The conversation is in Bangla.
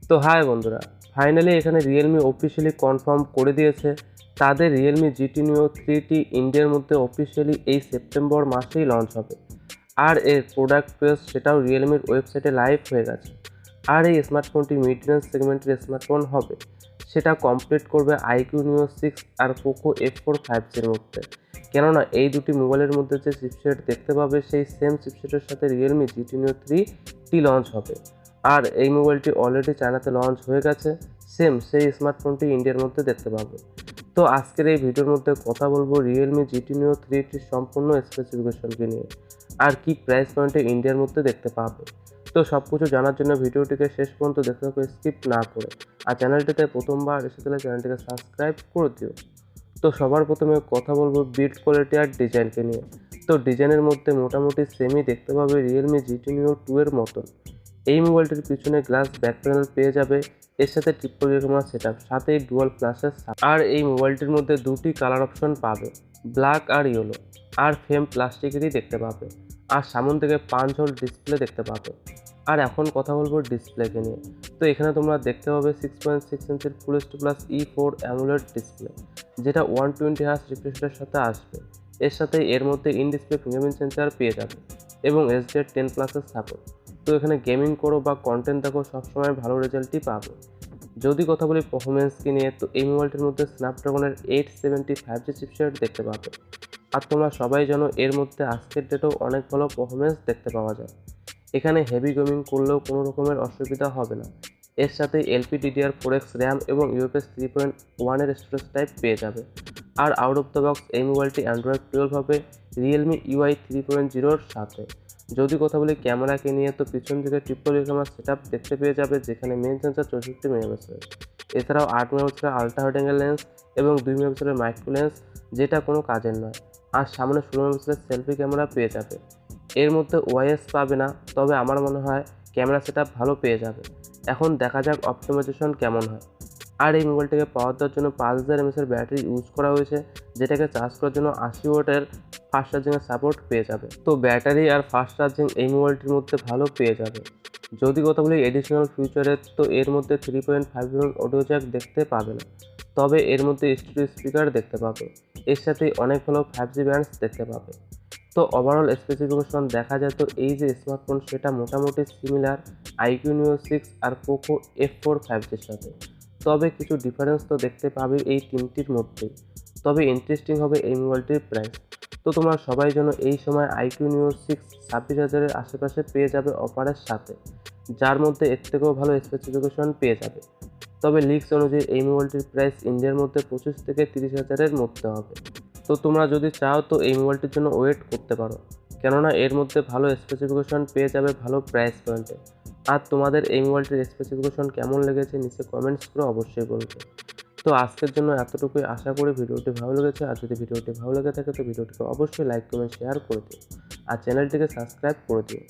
তো হাই বন্ধুরা, ফাইনালি এখানে রিয়েলমি অফিসিয়ালি কনফার্ম করে দিয়েছে তাদের রিয়েলমি জিটি নিও 3T ইন্ডিয়ার মধ্যে অফিসিয়ালি এই সেপ্টেম্বর মাসেই লঞ্চ হবে। আর এর প্রোডাক্ট পেজ সেটাও রিয়েলমির ওয়েবসাইটে লাইভ হয়ে গেছে। আর এই স্মার্টফোনটি মিড রেঞ্জ সেগমেন্টের স্মার্টফোন হবে, সেটা কমপ্লিট করবে আইকিউ নিও 6 আর পোকো F4 5Gর মধ্যে। কেননা এই দুটি মোবাইলের মধ্যে যে চিপসেট দেখতে পাবে সেই সেম চিপসেটের সাথে রিয়েলমি জিটি নিও 3T লঞ্চ হবে। আর এই মোবাইলটি অলরেডি চায়নাতে লঞ্চ হয়ে গেছে, সেম সেই স্মার্টফোনটি ইন্ডিয়ার মধ্যে দেখতে পাবে। তো আজকের এই ভিডিওর মধ্যে কথা বলবো রিয়েলমি জিটি নিও 3Tর সম্পূর্ণ স্পেসিফিকেশনকে নিয়ে, আর কি প্রাইস পয়েন্টে ইন্ডিয়ার মধ্যে দেখতে পাবে। তো সব কিছু জানার জন্য ভিডিওটিকে শেষ পর্যন্ত দেখতে থাকো স্কিপ না করে, আর চ্যানেলটিতে প্রথমবার এসে তাহলে চ্যানেলটিকে সাবস্ক্রাইব করে দিও। তো সবার প্রথমে কথা বলবো বিল্ড কোয়ালিটি আর ডিজাইনকে নিয়ে। তো ডিজাইনের মধ্যে মোটামুটি সেমই দেখতে পাবে রিয়েলমি জিটি নিও 2 এর মতন। এই মোবাইলটির পিছনে গ্লাস ব্যাক প্যানেল পেয়ে যাবে, এর সাথে ট্রিপল ক্যামেরা সেটআপ, সাথে ডুয়াল ফ্ল্যাশের। আর এই মোবাইলটির মধ্যে দুটি কালার অপশন পাবে, ব্ল্যাক আর ইয়েলো। আর ফ্রেম প্লাস্টিকেরই দেখতে পাবে, আর সামন থেকে 5 হোল ডিসপ্লে দেখতে পাবে। আর এখন কথা বলবো ডিসপ্লেকে নিয়ে। তো এখানে তোমরা দেখতে পাবে 6.6 ইঞ্চের full HD plus E4 AMOLED display, যেটা 120Hz রিফ্রেশ রেটের সাথে আসবে। এর সাথে এর মধ্যে ইন ডিসপ্লে ফিঙ্গারপ্রিন্ট সেন্সর পেয়ে যাবে এবং HDR10+এর সাপোর্ট। তো এখানে গেমিং করো বা কন্টেন্ট দেখো, সবসময় ভালো রেজাল্টই পাবে। যদি কথা বলি পারফরমেন্সকে নিয়ে, তো এই মোবাইলটির মধ্যে স্ন্যাপড্রাগনের 870 5G চিপসেট দেখতে পাবে। আর তোমরা সবাই জানো এর মধ্যে আজকের ডেটেও অনেক ভালো পারফরমেন্স দেখতে পাওয়া যায়। এখানে হেভি গেমিং করলেও কোনো রকমের অসুবিধা হবে না। এর সাথে LPDDR4X র্যাম এবং UFS 3.1 এর স্টোরেজ টাইপ পেয়ে যাবে। আর আউট অফ দ্য বক্স এই মোবাইলটি অ্যান্ড্রয়েড 12 হবে রিয়েলমি UI 3.0-র সাথে। যদি কথা বলি ক্যামেরাকে নিয়ে, তো পিছন দিকে ট্রিপল ক্যামেরা সেটআপ দেখতে পেয়ে যাবে, যেখানে মেইন সেন্সর 64 মেগাপিক্সেল, এছাড়াও 8 মেগাপিক্সেলের আলট্রা ওয়াইড অ্যাঙ্গেল লেন্স এবং 2 মেগাপিক্সেলের মাইক্রো লেন্স, যেটা কোনো কাজের নয়। আর সামনে 16 মেগাপিক্সেলের সেলফি ক্যামেরা পেয়ে যাবে। এর মধ্যে ওআইএস পাবে না, তবে আমার মনে হয় ক্যামেরা সেটআপ ভালো পেয়ে যাবে। এখন দেখা যাক অপটিমাইজেশন কেমন হয়। আর এই মোবাইলটাকে পাওয়ার দেওয়ার জন্য 5000 mAh ব্যাটারি ইউজ করা হয়েছে, যেটাকে চার্জ করার জন্য 80 ওয়াটের ফাস্ট চার্জিংয়ের সাপোর্ট পেয়ে যাবে। তো ব্যাটারি আর ফাস্ট চার্জিং এই মোবাইলটির মধ্যে ভালো পেয়ে যাবে। যদি কথা বলি এডিশনাল ফিউচারের, তো এর মধ্যে 3.5mm অডিও জ্যাক দেখতে পাবে না, তবে এর মধ্যে স্টুডিও স্পিকার দেখতে পাবে। এর সাথে অনেক ভালো 5G ব্যান্ডস দেখতে পাবে। তো ওভারঅল স্পেসিফিকেশন দেখা যায়, তো এই যে স্মার্টফোন সেটা মোটামুটি সিমিলার আইকিউ নিও 6 আর পোকো F4 5Gর সাথে, তবে কিছু ডিফারেন্স তো দেখতে পাবে এই তিনটির মধ্যেই। তবে ইন্টারেস্টিং হবে এই মোবাইলটির প্রাইস। তো তোমরা সবাই জানো এই সময় আইকিউ নিও 6 26,000-এর আশেপাশে পেয়ে যাবে অফারের সাথে, যার মধ্যে এর থেকেও ভালো স্পেসিফিকেশন পেয়ে যাবে। তবে লিক্স অনুযায়ী এই মোবাইলটির প্রাইস ইন্ডিয়ার মধ্যে 25 থেকে 30,000-এর মধ্যে হবে। তো তোমরা যদি চাও তো এই মোবাইলটির জন্য ওয়েট করতে পারো, কেননা এর মধ্যে ভালো স্পেসিফিকেশন পেয়ে যাবে ভালো প্রাইস পয়েন্টে। আর তোমাদের এই মোবাইলটির স্পেসিফিকেশন কেমন লেগেছে নিচে কমেন্টস করে অবশ্যই বলবে। তো আজকের জন্য এতটুকুই, আশা করি ভিডিওটি ভালো লেগেছে। আর যদি ভিডিওটি ভালো লেগে থাকে তো ভিডিওটিকে অবশ্যই লাইক কমেন্ট শেয়ার করে দিও, আর চ্যানেলটিকে সাবস্ক্রাইব করে দিও।